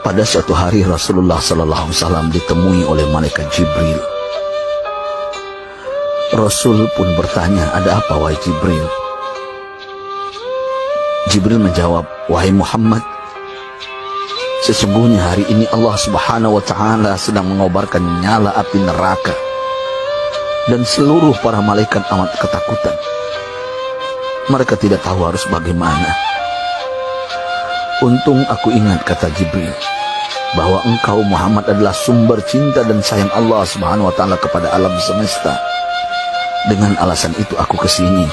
Pada suatu hari Rasulullah SAW ditemui oleh malaikat Jibril. Rasul pun bertanya, "Ada apa wahai Jibril?" Jibril menjawab, "Wahai Muhammad, sesungguhnya hari ini Allah Subhanahu wa Ta'ala sedang mengobarkan nyala api neraka, dan seluruh para malaikat amat ketakutan. Mereka tidak tahu harus bagaimana. Untung aku ingat," kata Jibril, "bahwa engkau Muhammad adalah sumber cinta dan sayang Allah Subhanahu wa Ta'ala kepada alam semesta. Dengan alasan itu aku kesini,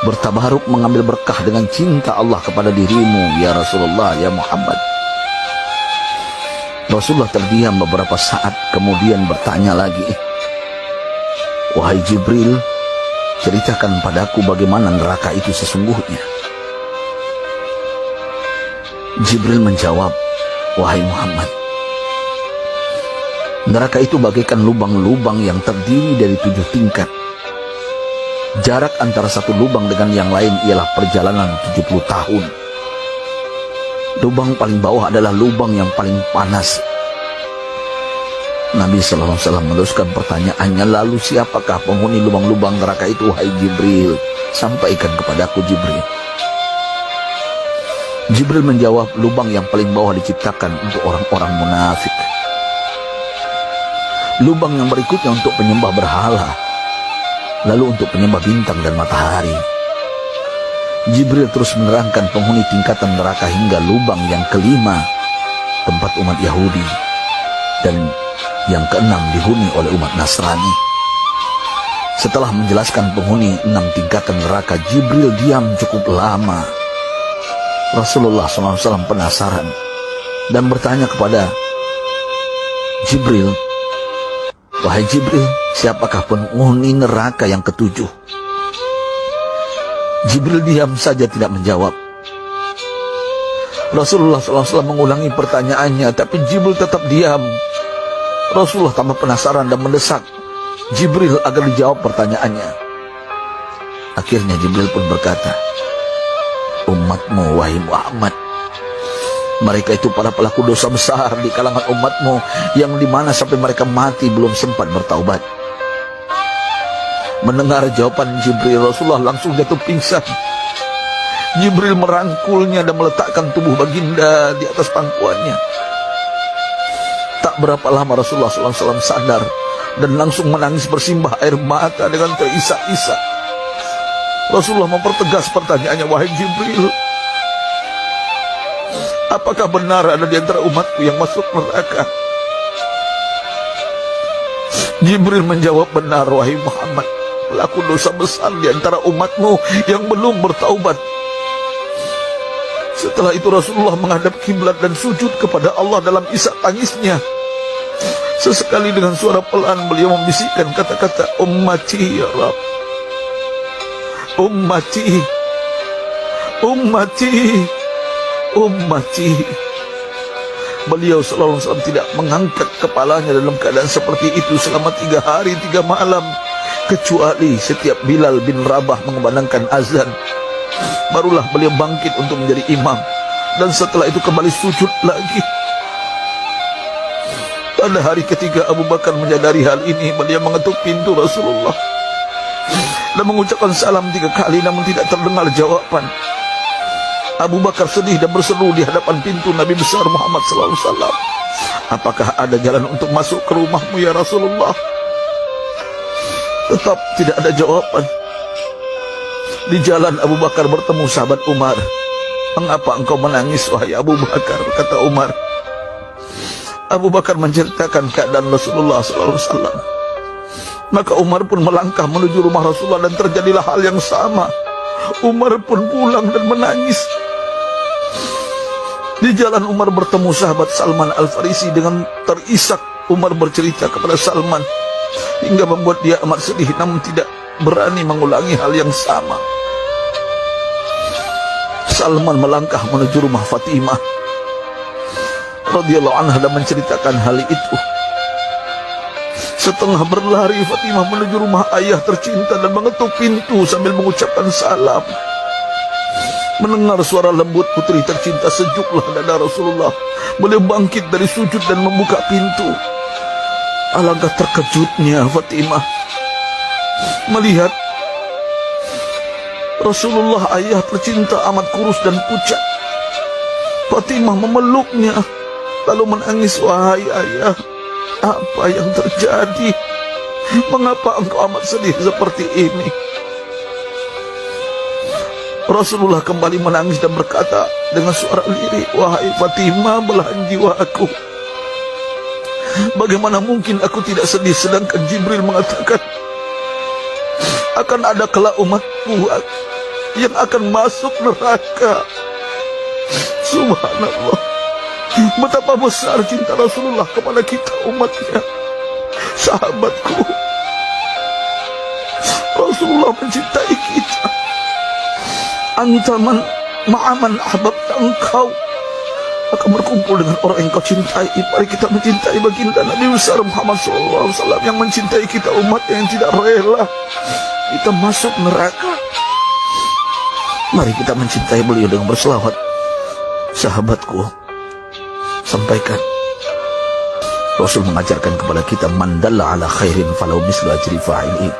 bertabaruk mengambil berkah dengan cinta Allah kepada dirimu, ya Rasulullah, ya Muhammad." Rasulullah terdiam beberapa saat, kemudian bertanya lagi, "Wahai Jibril, ceritakan padaku bagaimana neraka itu sesungguhnya." Jibril menjawab, "Wahai Muhammad, neraka itu bagaikan lubang-lubang yang terdiri dari 7 tingkat. Jarak antara satu lubang dengan yang lain ialah perjalanan 70 tahun. Lubang paling bawah adalah lubang yang paling panas." Nabi SAW meneruskan pertanyaannya, "Lalu siapakah penghuni lubang-lubang neraka itu, wahai Jibril? Sampaikan kepadaku, Jibril." Jibril menjawab, "Lubang yang paling bawah diciptakan untuk orang-orang munafik. Lubang yang berikutnya untuk penyembah berhala, lalu untuk penyembah bintang dan matahari." Jibril terus menerangkan penghuni tingkatan neraka hingga lubang yang kelima, tempat umat Yahudi, dan yang keenam dihuni oleh umat Nasrani. Setelah menjelaskan penghuni 6 tingkatan neraka, Jibril diam cukup lama. Rasulullah SAW penasaran dan bertanya kepada Jibril, "Wahai Jibril, siapakah penghuni neraka yang ketujuh?" Jibril diam saja tidak menjawab. Rasulullah SAW mengulangi pertanyaannya, tapi Jibril tetap diam. Rasulullah tambah penasaran dan mendesak Jibril agar dijawab pertanyaannya. Akhirnya Jibril pun berkata, "Umatmu, wahai Muhammad, mereka itu para pelaku dosa besar di kalangan umatmu, yang dimana sampai mereka mati belum sempat bertaubat." Mendengar jawaban Jibril, Rasulullah langsung jatuh pingsan. Jibril merangkulnya dan meletakkan tubuh baginda di atas pangkuannya. Tak berapa lama Rasulullah SAW sadar dan langsung menangis bersimbah air mata dengan terisak-isak. Rasulullah mempertegas pertanyaannya, "Wahai Jibril, apakah benar ada di antara umatku yang masuk neraka?" Jibril menjawab, "Benar, wahai Muhammad, pelaku dosa besar di antara umatmu yang belum bertaubat." Setelah itu Rasulullah menghadap kiblat dan sujud kepada Allah dalam isak tangisnya. Sesekali dengan suara pelan beliau membisikkan kata-kata, "Ummati ya Rabb, ummati, ummati, ummati." Beliau SAW tidak mengangkat kepalanya dalam keadaan seperti itu selama 3 hari 3 malam, kecuali setiap Bilal bin Rabah mengumandangkan azan, barulah beliau bangkit untuk menjadi imam, dan setelah itu kembali sujud lagi. Pada hari ketiga Abu Bakar menyadari hal ini, beliau mengetuk pintu Rasulullah dan mengucapkan salam 3 kali, namun tidak terdengar jawaban. Abu Bakar sedih dan berseru di hadapan pintu Nabi besar Muhammad SAW, "Apakah ada jalan untuk masuk ke rumahmu ya Rasulullah?" Tetap tidak ada jawaban. Di jalan Abu Bakar bertemu sahabat Umar. "Mengapa engkau menangis, wahai Abu Bakar?" kata Umar. Abu Bakar menceritakan keadaan Rasulullah SAW. Maka Umar pun melangkah menuju rumah Rasulullah dan terjadilah hal yang sama. Umar pun pulang dan menangis. Di jalan Umar bertemu sahabat Salman Al-Farisi. Dengan terisak Umar bercerita kepada Salman hingga membuat dia amat sedih, namun tidak berani mengulangi hal yang sama. Salman melangkah menuju rumah Fatimah radhiyallahu anha dan menceritakan hal itu. Setengah berlari Fatimah menuju rumah ayah tercinta dan mengetuk pintu sambil mengucapkan salam. Mendengar suara lembut putri tercinta, sejuklah dada Rasulullah. Beliau bangkit dari sujud dan membuka pintu. Alangkah terkejutnya Fatimah melihat Rasulullah, ayah tercinta, amat kurus dan pucat. Fatimah memeluknya lalu menangis. Wahai ayah, apa yang terjadi? Mengapa engkau amat sedih seperti ini? Rasulullah kembali menangis dan berkata dengan suara lirik, wahai Fatimah, belahan jiwaku, bagaimana mungkin aku tidak sedih sedangkan Jibril mengatakan akan ada kelak umatku yang akan masuk neraka. Subhanallah, betapa besar cinta Rasulullah kepada kita umatnya. Sahabatku, Rasulullah mencintai kita. Antaman ma'aman ahbabta, engkau akan berkumpul dengan orang yang kau cintai. Mari kita mencintai baginda Nabi besar Muhammad SAW yang mencintai kita, umat yang tidak rela kita masuk neraka. Mari kita mencintai beliau dengan berselawat. Sahabatku, sampaikan, Rasul mengajarkan kepada kita, mandalla ala khairin falau mislu ajri fa'ili.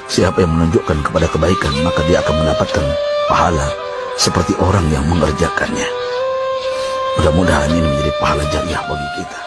Siapa yang menunjukkan kepada kebaikan, maka dia akan mendapatkan pahala seperti orang yang mengerjakannya. Mudah-mudahan ini menjadi pahala jariah bagi kita.